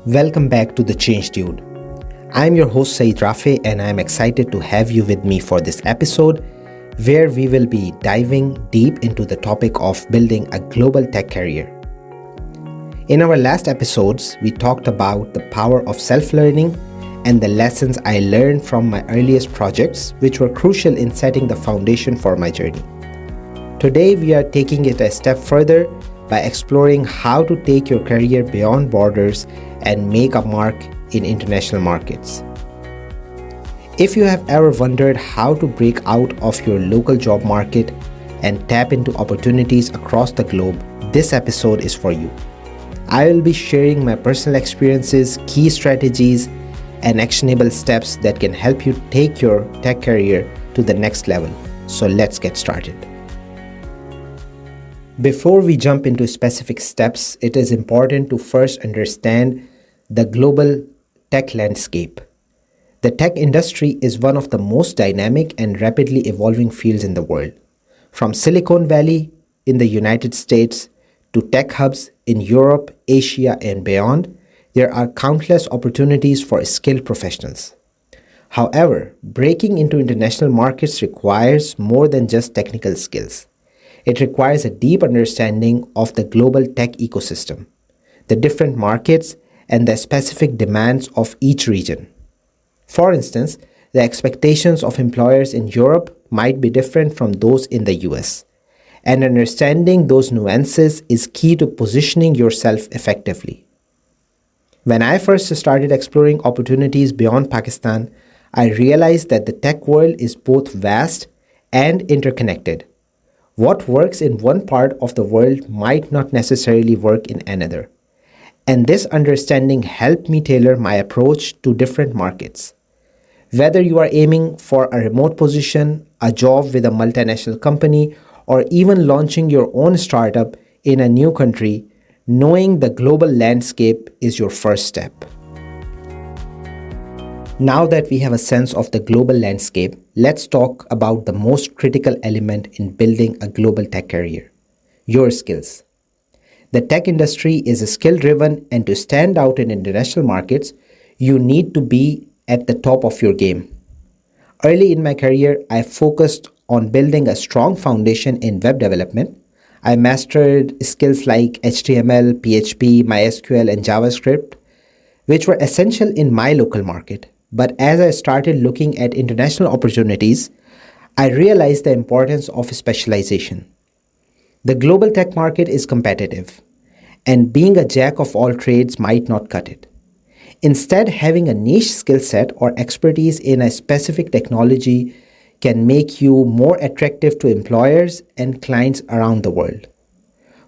Welcome back to The Change Dude. I'm your host Saeed Rafe and I'm excited to have you with me for this episode where we will be diving deep into the topic of building a global tech career. In our last episodes, we talked about the power of self-learning and the lessons I learned from my earliest projects, which were crucial in setting the foundation for my journey. Today, we are taking it a step further by exploring how to take your career beyond borders and make a mark in international markets. If you have ever wondered how to break out of your local job market and tap into opportunities across the globe, this episode is for you. I will be sharing my personal experiences, key strategies, and actionable steps that can help you take your tech career to the next level. So let's get started. Before we jump into specific steps, it is important to first understand the global tech landscape. The tech industry is one of the most dynamic and rapidly evolving fields in the world. From Silicon Valley in the United States to tech hubs in Europe, Asia, and beyond, there are countless opportunities for skilled professionals. However, breaking into international markets requires more than just technical skills. It requires a deep understanding of the global tech ecosystem, the different markets, and the specific demands of each region. For instance, the expectations of employers in Europe might be different from those in the US, and understanding those nuances is key to positioning yourself effectively. When I first started exploring opportunities beyond Pakistan, I realized that the tech world is both vast and interconnected. What works in one part of the world might not necessarily work in another. And this understanding helped me tailor my approach to different markets. Whether you are aiming for a remote position, a job with a multinational company, or even launching your own startup in a new country, knowing the global landscape is your first step. Now that we have a sense of the global landscape, let's talk about the most critical element in building a global tech career: your skills. The tech industry is skill-driven, and to stand out in international markets, you need to be at the top of your game. Early in my career, I focused on building a strong foundation in web development. I mastered skills like HTML, PHP, MySQL, and JavaScript, which were essential in my local market. But as I started looking at international opportunities, I realized the importance of specialization. The global tech market is competitive, and being a jack of all trades might not cut it. Instead, having a niche skill set or expertise in a specific technology can make you more attractive to employers and clients around the world.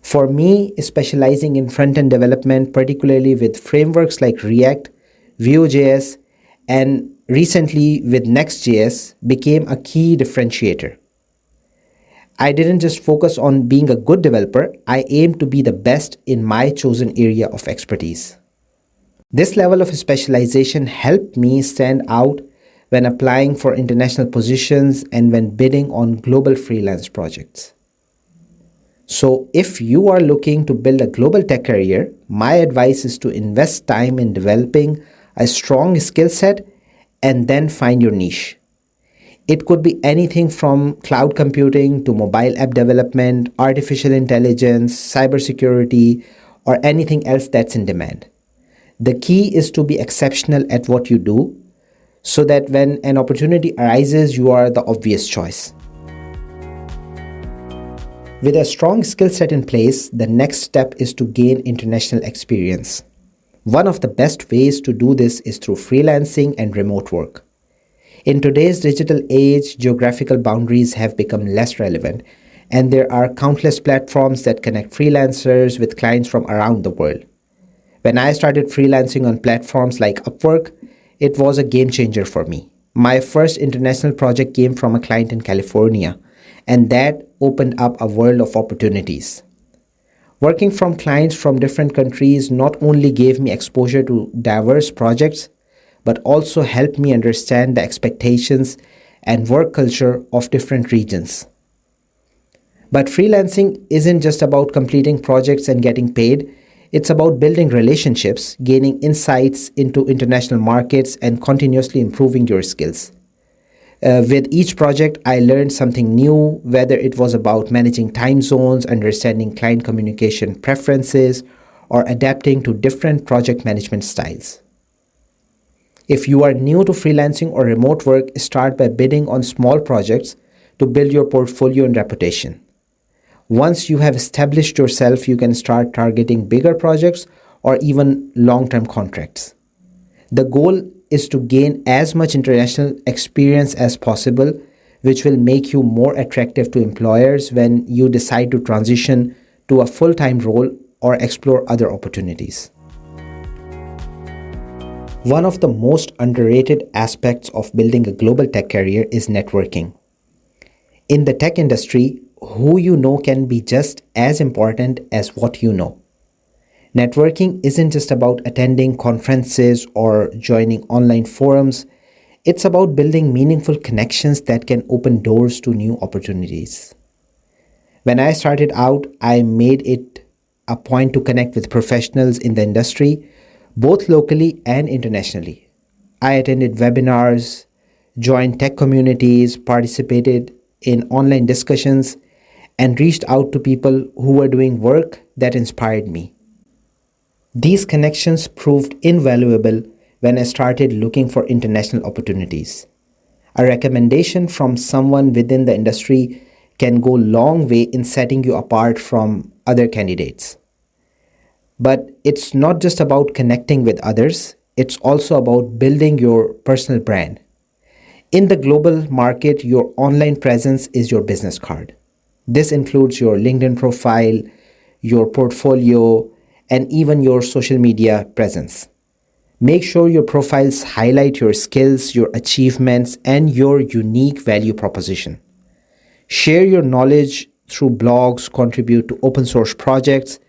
For me, specializing in front-end development, particularly with frameworks like React, Vue.js, and recently with Next.js, became a key differentiator. I didn't just focus on being a good developer, I aimed to be the best in my chosen area of expertise. This level of specialization helped me stand out when applying for international positions and when bidding on global freelance projects. So if you are looking to build a global tech career, my advice is to invest time in developing a strong skill set and then find your niche. It could be anything from cloud computing to mobile app development, artificial intelligence, cybersecurity, or anything else that's in demand. The key is to be exceptional at what you do so that when an opportunity arises, you are the obvious choice. With a strong skill set in place, the next step is to gain international experience. One of the best ways to do this is through freelancing and remote work. In today's digital age, geographical boundaries have become less relevant, and there are countless platforms that connect freelancers with clients from around the world. When I started freelancing on platforms like Upwork, it was a game changer for me. My first international project came from a client in California, and that opened up a world of opportunities. Working from clients from different countries not only gave me exposure to diverse projects, but also helped me understand the expectations and work culture of different regions. But freelancing isn't just about completing projects and getting paid. It's about building relationships, gaining insights into international markets, and continuously improving your skills. With each project, I learned something new, whether it was about managing time zones, understanding client communication preferences, or adapting to different project management styles. If you are new to freelancing or remote work, start by bidding on small projects to build your portfolio and reputation. Once you have established yourself, you can start targeting bigger projects or even long term contracts. The goal is to gain as much international experience as possible, which will make you more attractive to employers when you decide to transition to a full time role or explore other opportunities. One of the most underrated aspects of building a global tech career is networking. In the tech industry, who you know can be just as important as what you know. Networking isn't just about attending conferences or joining online forums, it's about building meaningful connections that can open doors to new opportunities. When I started out, I made it a point to connect with professionals in the industry, both locally and internationally. I attended webinars, joined tech communities, participated in online discussions, and reached out to people who were doing work that inspired me. These connections proved invaluable when I started looking for international opportunities. A recommendation from someone within the industry can go a long way in setting you apart from other candidates. But it's not just about connecting with others, it's also about building your personal brand. In the global market, your online presence is your business card. This includes your LinkedIn profile, your portfolio, and even your social media presence. Make sure your profiles highlight your skills, your achievements, and your unique value proposition. Share your knowledge through blogs, contribute to open source projects,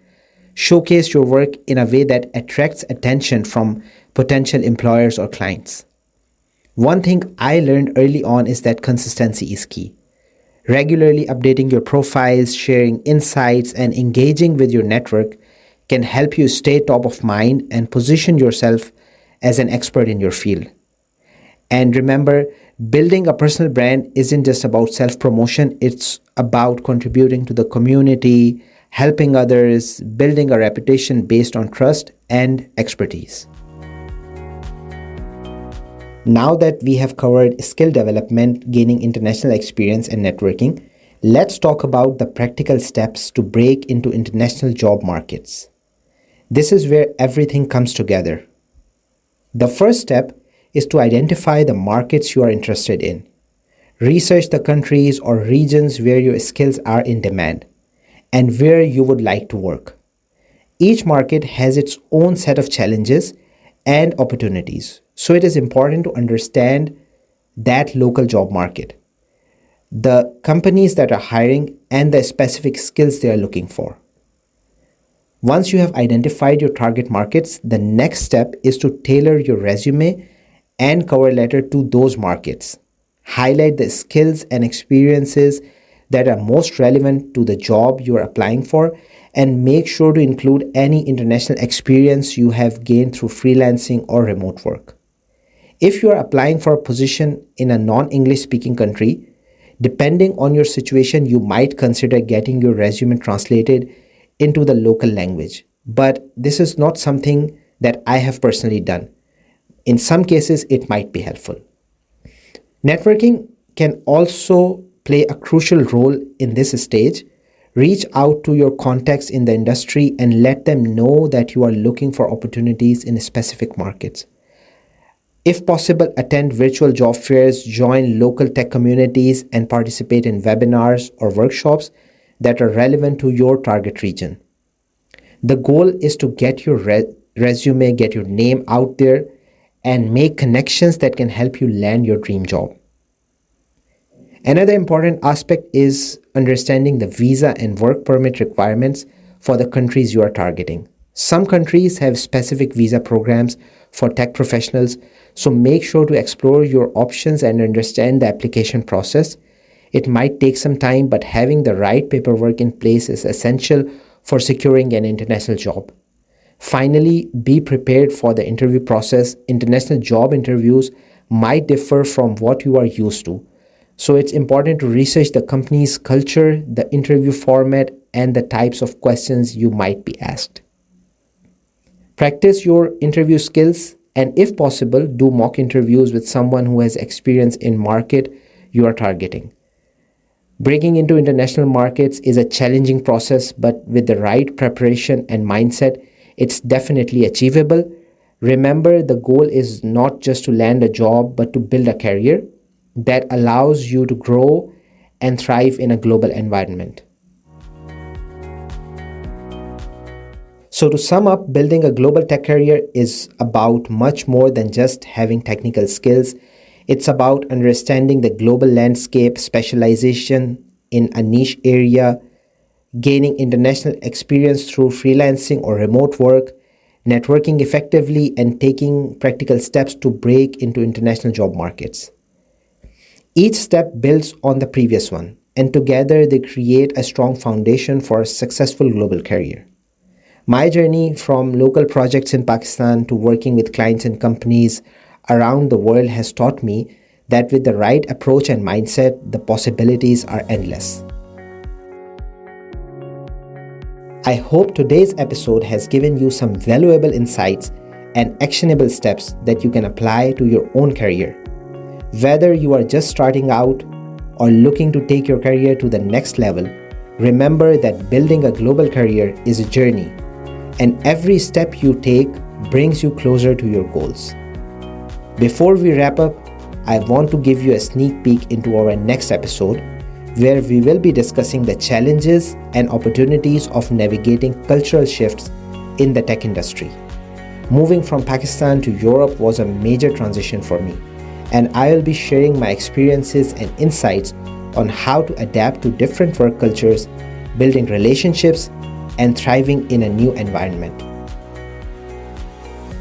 showcase your work in a way that attracts attention from potential employers or clients. One thing I learned early on is that consistency is key. Regularly updating your profiles, sharing insights, and engaging with your network can help you stay top of mind and position yourself as an expert in your field. And remember, building a personal brand isn't just about self-promotion, it's about contributing to the community, helping others, building a reputation based on trust and expertise. Now that we have covered skill development, gaining international experience, and networking, let's talk about the practical steps to break into international job markets. This is where everything comes together. The first step is to identify the markets you are interested in. Research the countries or regions where your skills are in demand and where you would like to work. Each market has its own set of challenges and opportunities, so it is important to understand that local job market, the companies that are hiring, and the specific skills they are looking for. Once you have identified your target markets, the next step is to tailor your resume and cover letter to those markets. Highlight the skills and experiences that are most relevant to the job you are applying for, and make sure to include any international experience you have gained through freelancing or remote work. If you are applying for a position in a non-English speaking country, depending on your situation, you might consider getting your resume translated into the local language. But this is not something that I have personally done. In some cases, it might be helpful. Networking can also play a crucial role in this stage. Reach out to your contacts in the industry and let them know that you are looking for opportunities in specific markets. If possible, attend virtual job fairs, join local tech communities, and participate in webinars or workshops that are relevant to your target region. The goal is to get your resume, get your name out there, and make connections that can help you land your dream job. Another important aspect is understanding the visa and work permit requirements for the countries you are targeting. Some countries have specific visa programs for tech professionals, so make sure to explore your options and understand the application process. It might take some time, but having the right paperwork in place is essential for securing an international job. Finally, be prepared for the interview process. International job interviews might differ from what you are used to. So it's important to research the company's culture, the interview format, and the types of questions you might be asked. Practice your interview skills and, if possible, do mock interviews with someone who has experience in market you are targeting. Breaking into international markets is a challenging process, but with the right preparation and mindset, it's definitely achievable. Remember, the goal is not just to land a job, but to build a career that allows you to grow and thrive in a global environment. So, to sum up, building a global tech career is about much more than just having technical skills. It's about understanding the global landscape, specialization in a niche area, gaining international experience through freelancing or remote work, networking effectively, and taking practical steps to break into international job markets. Each step builds on the previous one, and together they create a strong foundation for a successful global career. My journey from local projects in Pakistan to working with clients and companies around the world has taught me that with the right approach and mindset, the possibilities are endless. I hope today's episode has given you some valuable insights and actionable steps that you can apply to your own career. Whether you are just starting out or looking to take your career to the next level, remember that building a global career is a journey, and every step you take brings you closer to your goals. Before we wrap up, I want to give you a sneak peek into our next episode, where we will be discussing the challenges and opportunities of navigating cultural shifts in the tech industry. Moving from Pakistan to Europe was a major transition for me, and I will be sharing my experiences and insights on how to adapt to different work cultures, building relationships, and thriving in a new environment.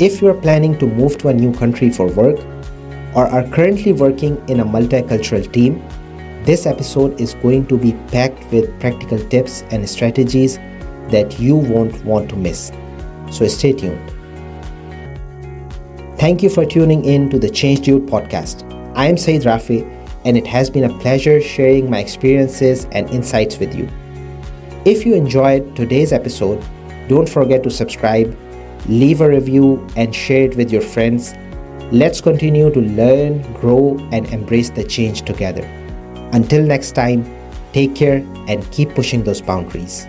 If you are planning to move to a new country for work or are currently working in a multicultural team, this episode is going to be packed with practical tips and strategies that you won't want to miss. So stay tuned. Thank you for tuning in to the Change Dude podcast. I am Saeed Rafi, and it has been a pleasure sharing my experiences and insights with you. If you enjoyed today's episode, don't forget to subscribe, leave a review, and share it with your friends. Let's continue to learn, grow, and embrace the change together. Until next time, take care and keep pushing those boundaries.